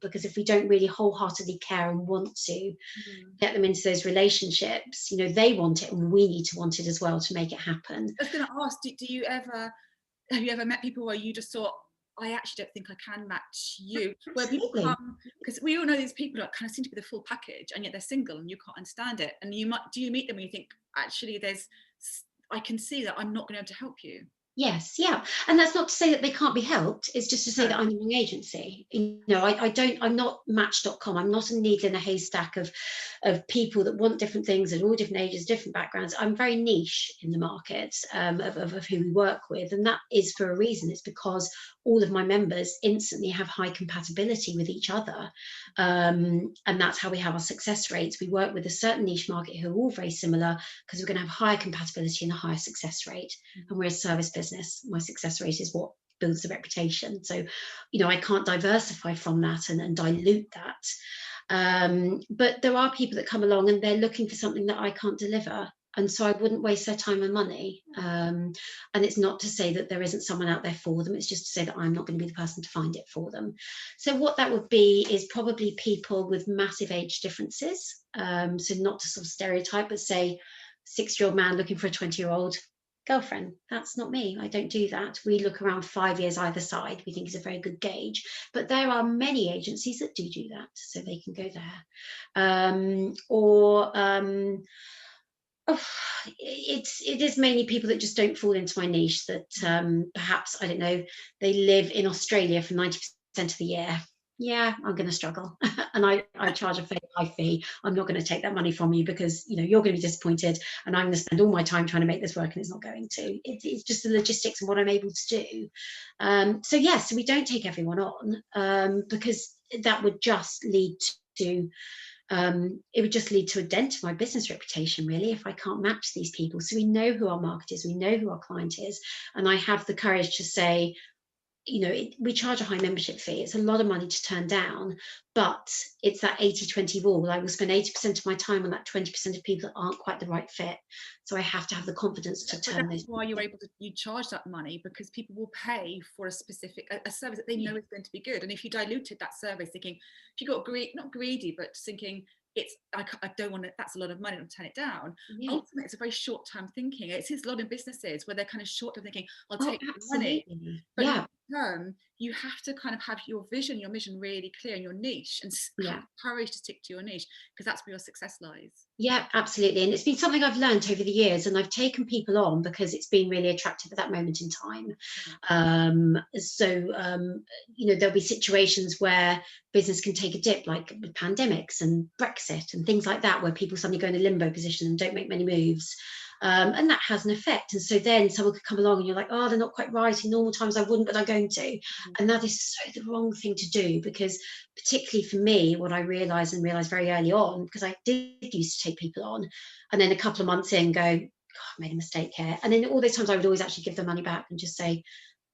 because if we don't really wholeheartedly care and want to get them into those relationships, you know, they want it and we need to want it as well to make it happen.
I was going to ask, have you ever met people where you just thought, I actually don't think I can match you? Where people come, because we all know these people that kind of seem to be the full package, and yet they're single and you can't understand it. And do you meet them and you think, actually, I can see that I'm not going to be able to help you?
Yes, yeah. And that's not to say that they can't be helped. It's just to say that I'm the wrong agency. You know, I'm not Match.com. I'm not a needle in a haystack of people that want different things at all different ages, different backgrounds. I'm very niche in the market of who we work with. And that is for a reason. It's because all of my members instantly have high compatibility with each other. And that's how we have our success rates. We work with a certain niche market who are all very similar, because we're going to have higher compatibility and a higher success rate. And we're a service business. My success rate is what builds the reputation. So, you know, I can't diversify from that and dilute that. But there are people that come along and they're looking for something that I can't deliver. And so I wouldn't waste their time and money. And it's not to say that there isn't someone out there for them. It's just to say that I'm not going to be the person to find it for them. So what that would be is probably people with massive age differences. So not to sort of stereotype, but say 60-year-old man looking for a 20-year-old girlfriend. That's not me. I don't do that. We look around 5 years either side. We think is a very good gauge. But there are many agencies that do that, so they can go there. It is mainly people that just don't fall into my niche, that perhaps, I don't know, they live in Australia for 90% of the year. Yeah, I'm going to struggle. And I charge a very high fee. I'm not going to take that money from you, because, you know, you're going to be disappointed and I'm going to spend all my time trying to make this work and it's not going to. It's just the logistics and what I'm able to do. So yes, we don't take everyone on, because that would just lead to it would just lead to a dent in my business reputation, really, if I can't match these people. So we know who our market is, we know who our client is, and I have the courage to say, you know, we charge a high membership fee. It's a lot of money to turn down, but it's that 80-20 rule. I will spend 80% of my time on that 20% of people that aren't quite the right fit. So I have to have the confidence to turn those.
That's why you're able to, you charge that money, because people will pay for a specific, a service that they know is going to be good. And if you diluted that service, thinking, if you got not greedy, but thinking, I don't want to, that's a lot of money, I'll turn it down.
Yeah.
Ultimately, it's a very short-term thinking. It's a lot of businesses where they're kind of short-term thinking, I'll
Oh,
take the money.
absolutely.
But
Yeah.
long-term, you have to kind of have your mission really clear in your niche, and have
Yeah.
courage to stick to your niche, because that's where your success lies.
Yeah, absolutely. And it's been something I've learned over the years, and I've taken people on because it's been really attractive at that moment in time. There'll be situations where business can take a dip, like with pandemics and Brexit and things like that, where people suddenly go in a limbo position and don't make many moves. And that has an effect. And so then someone could come along and you're like, oh, they're not quite right. In normal times, I wouldn't, but I'm going to. And that is so the wrong thing to do, because particularly for me, what I realized very early on, because I did used to take people on, and then a couple of months in go, God, I made a mistake here. And then all those times I would always actually give them money back and just say,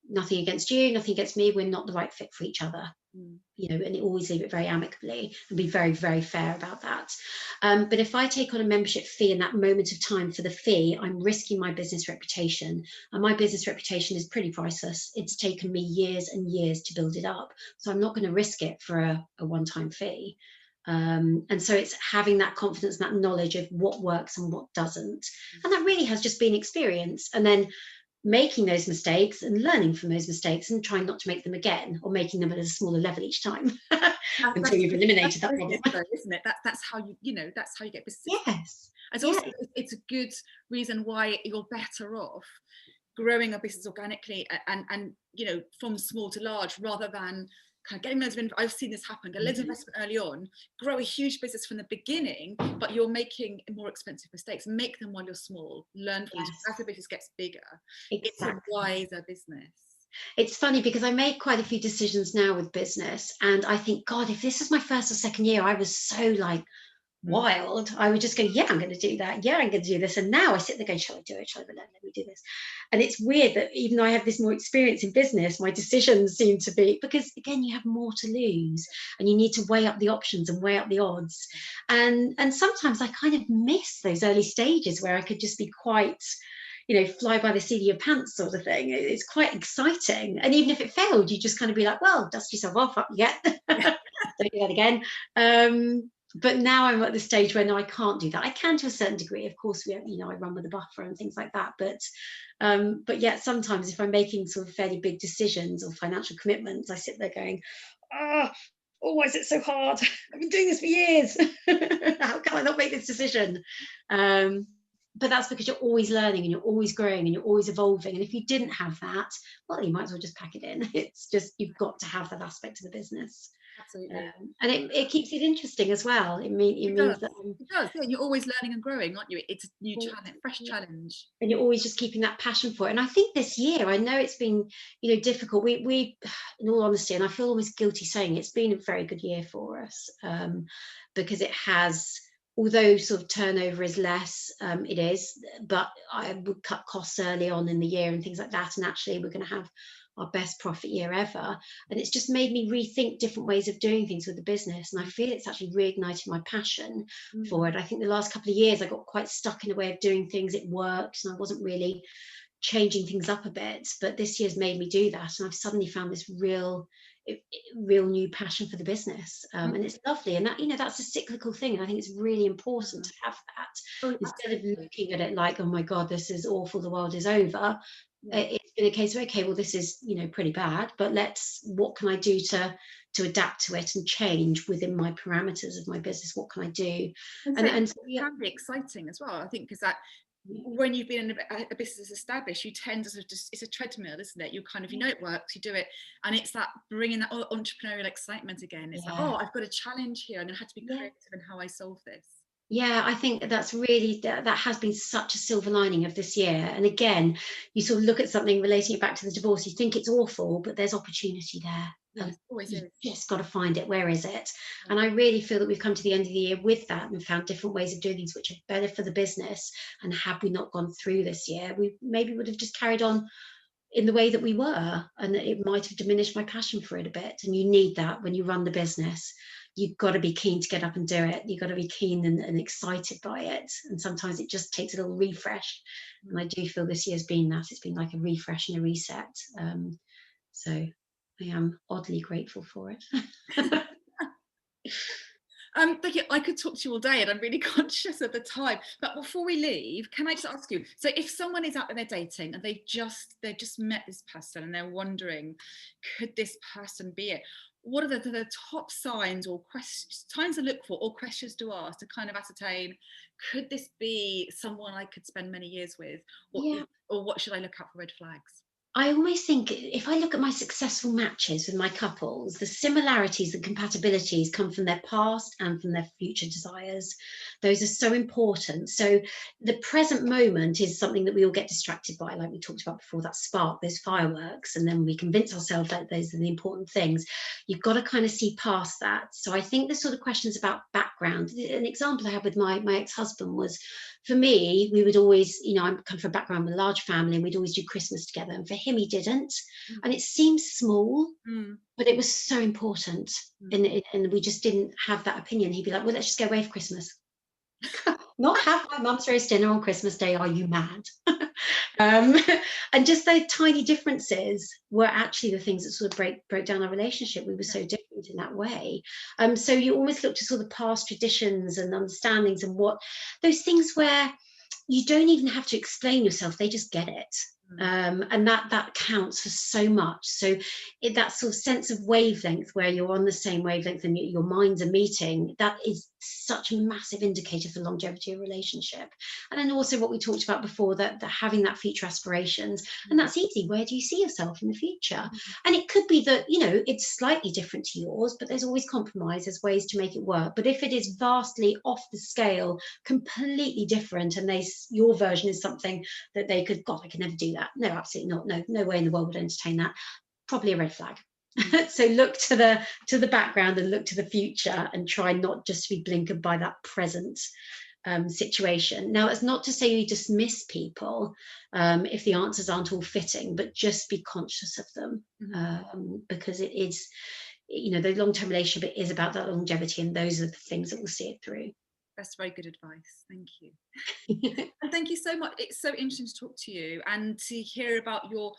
nothing against you, nothing against me, we're not the right fit for each other. And always leave it very amicably and be very, very fair about that. But if I take on a membership fee in that moment of time for the fee, I'm risking my business reputation. And my business reputation is pretty priceless. It's taken me years and years to build it up. So I'm not going to risk it for a one-time fee. And so it's having that confidence and that knowledge of what works and what doesn't. And that really has just been experience. And then making those mistakes and learning from those mistakes and trying not to make them again, or making them at a smaller level each time until you've eliminated that problem.
Isn't it? That's how that's how you get business.
Yes.
It's also it's a good reason why you're better off growing a business organically and from small to large, rather than kind of getting loads of I've seen this happen, get loads of investment early on, grow a huge business from the beginning, but you're making more expensive mistakes. Make them while you're small, learn from them. As the business gets bigger, it's a wiser business.
It's funny because I made quite a few decisions now with business, and I think, God, if this was my first or second year, I was so like wild. I would just go, yeah, I'm going to do that. Yeah, I'm going to do this. And now I sit there going, shall I do it? Shall I? Let me do this. And it's weird that even though I have this more experience in business, my decisions seem to be, because again, you have more to lose and you need to weigh up the options and weigh up the odds. And sometimes I kind of miss those early stages where I could just be quite, fly by the seat of your pants sort of thing. It's quite exciting. And even if it failed, you just kind of be like, well, dust yourself off, up you get. Don't do that again. But now I'm at the stage where no, I can't do that. I can to a certain degree. Of course, I run with a buffer and things like that. But yet sometimes if I'm making sort of fairly big decisions or financial commitments, I sit there going, oh, why is it so hard? I've been doing this for years. How can I not make this decision? But that's because you're always learning and you're always growing and you're always evolving. And if you didn't have that, well, you might as well just pack it in. It's just, you've got to have that aspect of the business.
Absolutely.
And it keeps it interesting as well. It means that
it does. Yeah, you're always learning and growing, aren't you? It's a new challenge, fresh challenge.
And you're always just keeping that passion for it. And I think this year, I know it's been, difficult. We, in all honesty, and I feel almost guilty saying it's been a very good year for us, because it has, although sort of turnover is less, it is, but I would cut costs early on in the year and things like that. And actually we're going to have our best profit year ever. And it's just made me rethink different ways of doing things with the business. And I feel it's actually reignited my passion for it. I think the last couple of years I got quite stuck in a way of doing things. It worked and I wasn't really changing things up a bit. But this year's made me do that. And I've suddenly found this real new passion for the business. And it's lovely. And that, that's a cyclical thing. And I think it's really important to have that. Instead of looking at it like, oh my God, this is awful, the world is over. It's been a case of, okay, well, this is, pretty bad, but what can I do to adapt to it and change within my parameters of my business? What can I do?
And it can be exciting as well, I think, because that when you've been in a business established, you tend to sort of just, it's a treadmill, isn't it? You kind of, it works, you do it. And it's that bringing that entrepreneurial excitement again. It's like, oh, I've got a challenge here. I'm going to have to be creative in how I solve this.
Yeah, I think that's really, that has been such a silver lining of this year. And again, you sort of look at something relating it back to the divorce, you think it's awful, but there's opportunity there.
Yes, always is.
Just got to find it. Where is it? And I really feel that we've come to the end of the year with that and found different ways of doing things which are better for the business. And had we not gone through this year, we maybe would have just carried on in the way that we were, and it might have diminished my passion for it a bit. And you need that when you run the business. You've got to be keen to get up and do it. You've got to be keen and excited by it. And sometimes it just takes a little refresh. And I do feel this year's been that. It's been like a refresh and a reset. So I am oddly grateful for it.
Thank you. I could talk to you all day, and I'm really conscious of the time. But before we leave, can I just ask you? So, if someone is out there, they're dating, and they've just met this person, and they're wondering, could this person be it? What are the top signs or questions, signs to look for, or questions to ask to kind of ascertain, could this be someone I could spend many years with,
Yeah.
or what should I look out for red flags?
I always think if I look at my successful matches with my couples, the similarities and compatibilities come from their past and from their future desires. Those are so important. So the present moment is something that we all get distracted by, like we talked about before, that spark, those fireworks, and then we convince ourselves that those are the important things. You've got to kind of see past that. So I think the sort of questions about background, an example I had with my ex-husband was, for me, we would always, I come from a background with a large family, and we'd always do Christmas together. And for him, he didn't. And it seems small,
Mm.
but it was so important. And we just didn't have that opinion. He'd be like, well, let's just go away for Christmas. Not have my mum's roast dinner on Christmas Day. Are you mad? um, and just those tiny differences were actually the things that sort of broke down our relationship. We were so different in that way. So you almost look to sort of past traditions and understandings, and what those things where you don't even have to explain yourself, they just get it. And that counts for so much. So that sort of sense of wavelength, where you're on the same wavelength and your minds are meeting, that is such a massive indicator for longevity of relationship. And then also what we talked about before, that having that future aspirations, and that's easy. Where do you see yourself in the future? And it could be that, it's slightly different to yours, but there's always compromise, there's ways to make it work. But if it is vastly off the scale, completely different, and your version is something that they could, God, I could never do that. No, absolutely not. No way in the world would entertain that. Probably a red flag. So look to the background and look to the future, and try not just to be blinkered by that present situation. Now, it's not to say you dismiss people if the answers aren't all fitting, but just be conscious of them, because it is, the long-term relationship, it is about that longevity, and those are the things that will see it through.
That's very good advice. Thank you. And thank you so much. It's so interesting to talk to you and to hear about your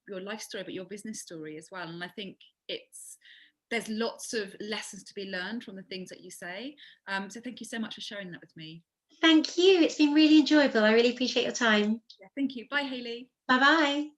life story, but your business story as well. And I think there's lots of lessons to be learned from the things that you say. So thank you so much for sharing that with me.
Thank you. It's been really enjoyable. I really appreciate your time.
Yeah, thank you. Bye, Hayley.
Bye-bye.